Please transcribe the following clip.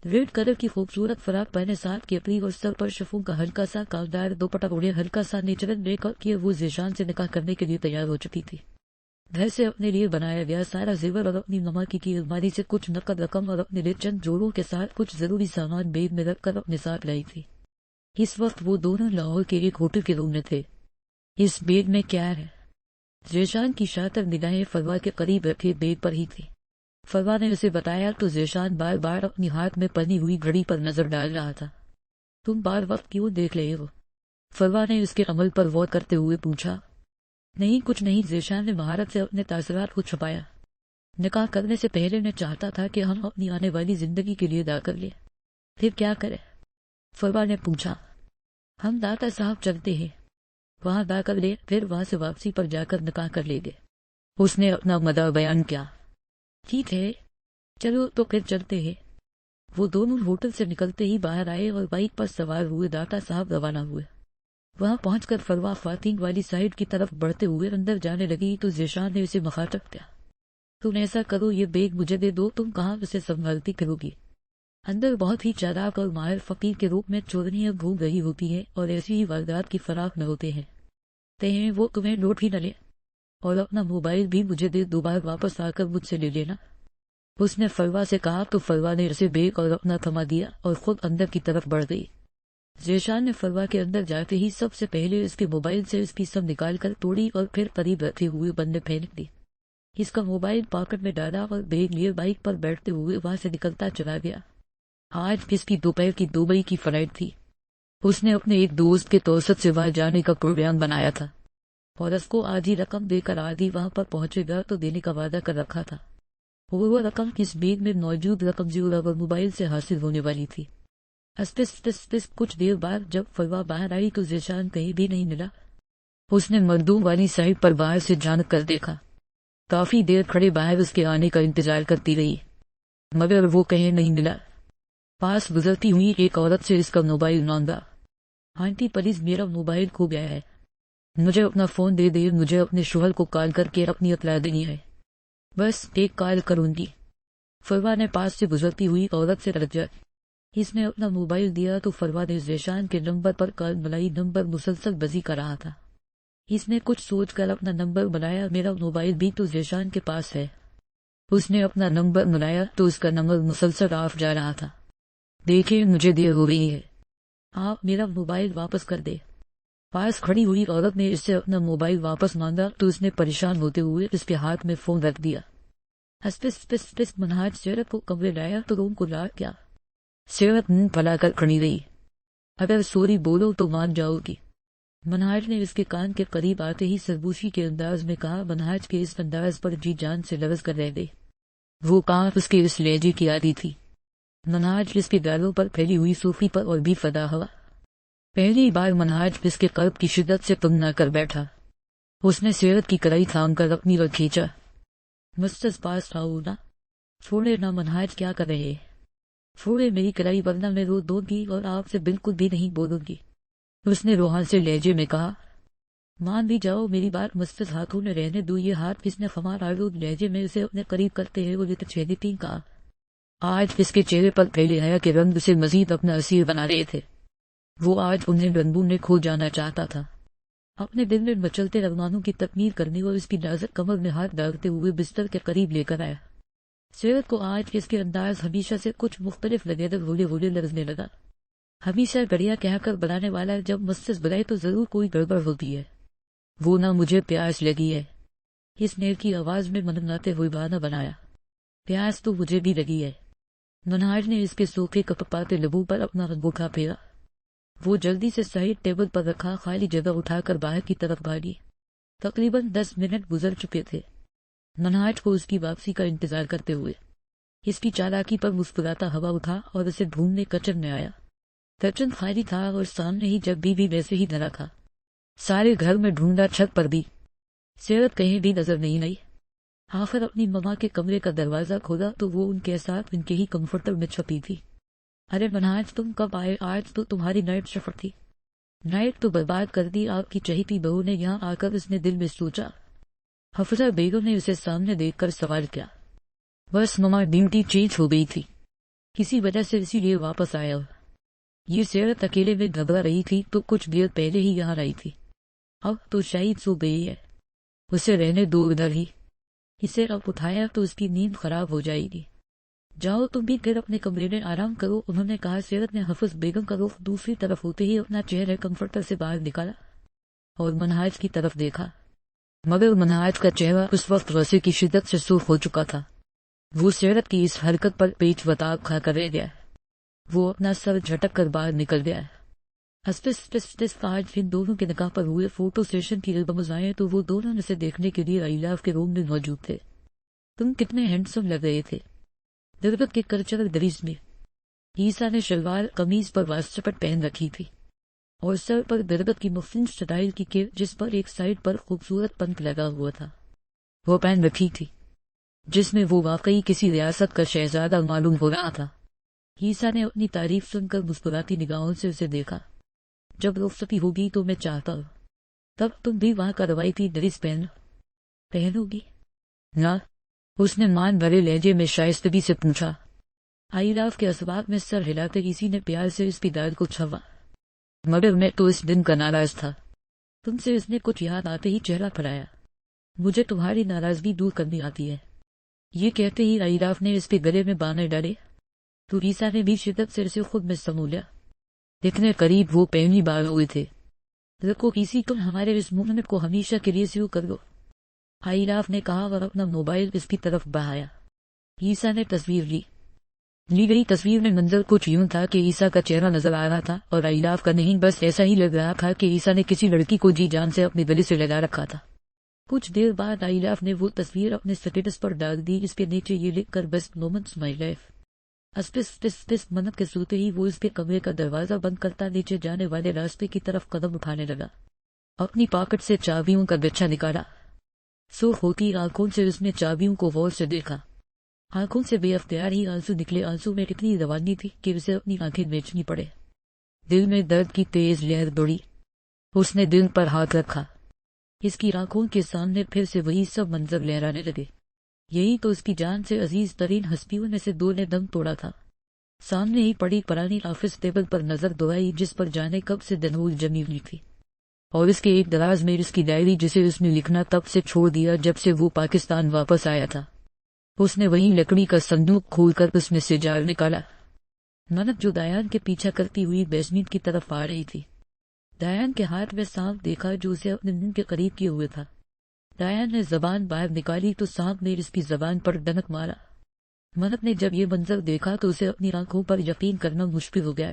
Red colour کی خوبصورت فراق پہنے ساتھ کیپری اور سر پر شفوں کا ہلکا سا کالدار دوپٹہ اوڑھے ہلکا سا نیچرل میک اپ کیے وہ ذیشان سے نکاح کرنے کے لیے تیار ہو چکی تھی۔ گھر سے اپنے لیے بنایا گیا سارا زیور اور اپنی مما کی الماری سے کچھ نقد رقم اور اپنے لیے چند جوڑوں کے ساتھ کچھ ضروری سامان بیگ میں رکھ کر اپنے ساتھ لائی تھی۔ اس وقت وہ دونوں لاہور کے ایک ہوٹل کے روم میں تھے۔ اس بیگ میں کیا ہے؟ ذیشان کی شاطر نگاہیں فروا کے قریب رکھے بیگ پر ہی تھی۔ فروا نے اسے بتایا تو ذیشان بار بار اپنی ہاتھ میں پڑی ہوئی گھڑی پر نظر ڈال رہا تھا۔ تم بار وقت کیوں دیکھ رہے ہو؟ فروا نے اس کے عمل پر غور کرتے ہوئے پوچھا۔ نہیں کچھ نہیں، ذیشان نے مہارت سے اپنے تاثرات کو چھپایا۔ نکاح کرنے سے پہلے میں چاہتا تھا کہ ہم اپنی آنے والی زندگی کے لیے دا کر لیں۔ پھر کیا کریں؟ فروا نے پوچھا۔ ہم داتا صاحب چلتے ہیں، وہاں دا کر لیں، پھر وہاں سے واپسی پر جا کر نکاح کر لیں گے۔ اس نے اپنا مدعا بیان کیا۔ ٹھیک ہے چلو تو پھر چلتے ہیں۔ وہ دونوں ہوٹل سے نکلتے ہی باہر آئے اور بائک پر سوار ہوئے داتا صاحب روانہ ہوئے۔ وہاں پہنچ کر فروا خواتین والی سائڈ کی طرف بڑھتے ہوئے اندر جانے لگی تو ذیشان نے اسے مخاطب کیا۔ تم ایسا کرو، یہ بیگ مجھے دے دو، تم کہاں اسے سنبھالتی کرو گی؟ اندر بہت ہی چالاک اور ماہر فقیر کے روپ میں چورنیاں گھوم رہی ہوتی ہیں اور ایسی ہی واردات کی فراق میں ہوتے ہیں۔ کہیں وہ تمہیں لوٹ ہی نہ لے، اور اپنا موبائل بھی مجھے دے، دوبارہ واپس آ کر مجھ سے لے لینا۔ اس نے فروا سے کہا تو فروا نے اسے بیگ اور اپنا تھما دیا اور خود اندر کی طرف بڑھ گئی۔ ذیشان نے فروا کے اندر جاتے ہی سب سے پہلے اس کے موبائل سے اس کی سم نکال کر توڑی اور پھر قریب رکھے ہوئے بندے پھینک دی۔ اس کا موبائل پاکٹ میں ڈالا اور بیگ لیے بائک پر بیٹھتے ہوئے وہاں سے نکلتا چلا گیا۔ آج اس کی دوپہر کی دبئی کی فلائٹ تھی۔ اس نے اپنے ایک دوست کے توسط سے وہاں جانے کا پروگرام بنایا تھا اور اس کو آدھی رقم دے کر آدھی وہاں پر پہنچے گا تو دینے کا وعدہ کر رکھا تھا۔ وہ رقم اس بیگ میں موجود رقم اور موبائل سے حاصل ہونے والی تھی۔ کچھ دیر بعد جب فروا باہر آئی تو ذیشان کہیں بھی نہیں ملا۔ اس نے مردوں والی سائڈ پر باہر سے جھانک کر دیکھا۔ کافی دیر کھڑے باہر اس کے آنے کا انتظار کرتی رہی، مگر وہ کہیں نہیں ملا۔ پاس گزرتی ہوئی ایک عورت سے اس کا موبائل مانگا۔ آنٹی پلیز میرا موبائل کھو گیا ہے، مجھے اپنا فون دے دے، مجھے اپنے شوہر کو کال کر کے اپنی اطلاع دینی ہے، بس ایک کال کروں گی۔ فروا نے پاس سے گزرتی ہوئی عورت سے رجا۔ اس نے اپنا موبائل دیا تو فروا نے ذیشان کے نمبر پر کال ملائی۔ نمبر مسلسل بزی کر رہا تھا۔ اس نے کچھ سوچ کر اپنا نمبر بنایا۔ میرا موبائل بھی تو ذیشان کے پاس ہے۔ اس نے اپنا نمبر ملایا تو اس کا نمبر مسلسل آف جا رہا تھا۔ دیکھیں مجھے دیر ہو رہی ہے، آپ میرا موبائل واپس کر دے۔ پاس کھڑی ہوئی عورت نے اس سے اپنا موبائل واپس مانگا تو اس نے پریشان ہوتے ہوئے اس کے ہاتھ میں فون رکھ دیا۔ منہاج سیرت کو کمرے لایا تو روم کو لا کیا۔ سیرت منہ پھیلا کر کھڑی رہی۔ اگر سوری بولو تو مان جاؤ گی، منہاج نے اس کے کان کے قریب آتے ہی سربوشی کے انداز میں کہا۔ منہاج کے اس انداز پر جی جان سے لرز کر رہ گئی۔ وہ کانپ اس کے اس لہجے کی عادی تھی۔ منہاج اس کے گالوں پر پھیلی ہوئی صوفی پر اور بھی فدا ہوا۔ پہلی بار منہاج اس کے قلب کی شدت سے تنگ نہ کر بیٹھا۔ اس نے سیرت کی کلائی تھام کر اپنی اور کھینچا۔ مستز پاس آؤ نا، چھوڑے نہ منہاج، کیا کر رہے؟ چھوڑے میری کلائی ورنہ میں رو دوں گی اور آپ سے بالکل بھی نہیں بولوں گی، اس نے روحان سے لہجے میں کہا۔ مان بھی جاؤ میری بات مستز، ہاتھوں میں رہنے دو یہ ہاتھ، اس نے خمار آلود لہجے میں اسے اپنے قریب کرتے ہوئے وہ چھیدتی کہا۔ آج اس کے چہرے پر پھیلے حیا کے رنگ اسے مزید اپنا اسیر بنا رہے تھے۔ وہ آج انہیں رنگوں نے کھو جانا چاہتا تھا۔ اپنے دل میں مچلتے ارمانوں کی تکمیل کرنے اور اس کی نازک کمر میں ہاتھ ڈالتے ہوئے بستر کے قریب لے کر آیا۔ سیرت کو آج اس کے انداز ہمیشہ سے کچھ مختلف لگے تو ہولے ہولے لرزنے لگا۔ ہمیشہ گڑیا کہہ کر بلانے والا جب مستز بلائے تو ضرور کوئی گڑبڑ ہوتی ہے۔ وہ نہ مجھے پیاس لگی ہے، اس نے کی آواز میں منگناتے ہوئے بہانہ بنایا۔ پیاس تو مجھے بھی لگی ہے۔ منہاج نے اس کے صوفے کپاتے لبوں پر اپنا انگوٹھا پھیرا۔ وہ جلدی سے سائڈ ٹیبل پر رکھا خالی جگہ اٹھا کر باہر کی طرف بھاگی۔ تقریباً 10 منٹ گزر چکے تھے منہاج کو اس کی واپسی کا انتظار کرتے ہوئے۔ اس کی چالاکی پر مسکراتا ہوا اٹھا اور اسے ڈھونڈنے کچن میں آیا۔ کچن خالی تھا اور سامنے ہی جب بھی ویسے ہی نہ رکھا۔ سارے گھر میں ڈھونڈا، چھت پر بھی، سیرت کہیں بھی نظر نہیں آئی۔ آخر اپنی مما کے کمرے کا دروازہ کھولا تو وہ ان کے ساتھ ان کے ہی کمفرٹر میں چھپی تھی۔ ارے منہاج تم کب آئے؟ آج تو تمہاری نائٹ شفٹ تھی۔ نائٹ تو برباد کر دی آپ کی چہیتی بہو نے یہاں آ کر، اس نے دل میں سوچا۔ حفصہ بیگم نے اسے سامنے دیکھ کر سوال کیا۔ بس مما ڈیوٹی چینج ہو گئی تھی، کسی وجہ سے اسی لیے واپس آیا۔ یہ سیرت اکیلے میں گھبرا رہی تھی تو کچھ دیر پہلے ہی یہاں آئی تھی، اب تو شاید سو گئی ہے، اسے رہنے دو ادھر ہی، اسے اب اٹھایا تو اس کی نیند خراب ہو جائے گی۔ جاؤ تم بھی پھر اپنے کمرے میں آرام کرو، انہوں نے کہا۔ سیرت نے حفظ بیگم کا رخ دوسری طرف ہوتے ہی اپنا چہرہ کمفرٹر سے باہر نکالا اور منہاج کی طرف دیکھا، مگر منہاج کا چہرہ اس وقت غصے کی شدت سے سرخ ہو چکا تھا۔ وہ سیرت کی اس حرکت پر پیچ وتاب کھا کر رہ گیا، وہ اپنا سر جھٹک کر باہر نکل گیا۔ آج ان دونوں کے نکاح پر ہوئے فوٹو سیشن کی البمز آئے تو وہ دونوں اسے دیکھنے کے لیے ایلاف کے روم میں موجود تھے۔ تم کتنے ہینڈسم لگ رہے تھے، دربت کے کلچرل ڈریس میں۔ عیسیٰ نے شلوار قمیض پر واسطپٹ پہن رکھی تھی اور سر پر دربت کی مفلنج سٹائل کی کیپ جس پر ایک سائڈ پر خوبصورت پنکھ لگا ہوا تھا وہ پہن رکھی تھی، جس میں وہ واقعی کسی ریاست کا شہزادہ معلوم ہو رہا تھا۔ عیسیٰ نے اپنی تعریف سن کر مسکراتی نگاہوں سے اسے دیکھا۔ جب رخصتی ہوگی تو میں چاہتا ہوں تب تم بھی وہاں کا روایتی ڈریس پہنو گی نا؟ اس نے مان بھرے لہجے میں شائستگی سے پوچھا۔ ایلاف کے اسباب میں سر ہلاتے کسی نے پیار سے اس کی داد کو چھوا، مگر میں تو اس دن کا ناراض تھا۔ تم سے اس نے کچھ یاد آتے ہی چہرہ پھیلایا۔ مجھے تمہاری ناراضگی دور کرنی آتی ہے، یہ کہتے ہی ایلاف نے اس کے گلے میں بانے ڈالے تو عیسیٰ نے بھی شدت سے اسے خود میں سمو لیا۔ اتنے قریب وہ پہلی بار ہوئے تھے۔ رکو کسی تم ہمارے اس مومنٹ کو ہمیشہ کے لیے شروع کر دو، ایلاف نے کہا اور اپنا موبائل اس کی طرف بڑھایا۔ عیسیٰ نے تصویر لی گئی تصویر میں منظر کچھ یوں تھا کہ عیسیٰ کا چہرہ نظر آ رہا تھا اور ایلاف کا نہیں، بس ایسا ہی لگ رہا تھا کہ عیسیٰ نے کسی لڑکی کو جی جان سے اپنے گلے سے لگا رکھا تھا۔ کچھ دیر بعد ایلاف نے وہ تصویر اپنے سٹیٹس پر ڈال دی، اس کے نیچے یہ لکھ کر بیسٹ مومنٹس مائی لائف۔ منت کے سوتے ہی وہ اس کے کمرے کا دروازہ بند کرتا نیچے جانے والے راستے کی طرف قدم اٹھانے لگا۔ اپنی پاکٹ سے چابیوں کا گچھا نکالا، سرخ ہوتی آنکھوں سے اس نے چابیوں کو غور سے دیکھا۔ آنکھوں سے بے اختیار ہی آنسو نکلے، آنسو میں اتنی روانی تھی کہ اسے اپنی آنکھیں بیچنی پڑے۔ دل میں درد کی تیز لہر بڑھی، اس نے دل پر ہاتھ رکھا، اس کی آنکھوں کے سامنے پھر سے وہی سب منظر لہرانے لگے۔ یہی تو اس کی جان سے عزیز ترین ہستیوں میں سے دو نے دم توڑا تھا۔ سامنے ہی پڑی پرانی آفس ٹیبل پر نظر دوڑائی جس پر جانے کب سے دنہول جمی ہوئی تھی، اور اس کے ایک دراز میں اس کی ڈائری جسے اس نے لکھنا تب سے چھوڑ دیا جب سے وہ پاکستان واپس آیا تھا۔ اس نے وہیں لکڑی کا صندوق کھول کر اس میں سے جال نکالا۔ ننت جو دایان کے پیچھا کرتی ہوئی بیسمنٹ کی طرف آ رہی تھی، دایان کے ہاتھ میں سانپ دیکھا جو اسے اپنے منہ کے قریب کیے ہوئے تھا۔ دایان نے زبان باہر نکالی تو سانپ نے اس کی زبان پر ڈنک مارا۔ منت نے جب یہ منظر دیکھا تو اسے اپنی آنکھوں پر یقین کرنا مشکل ہو گیا۔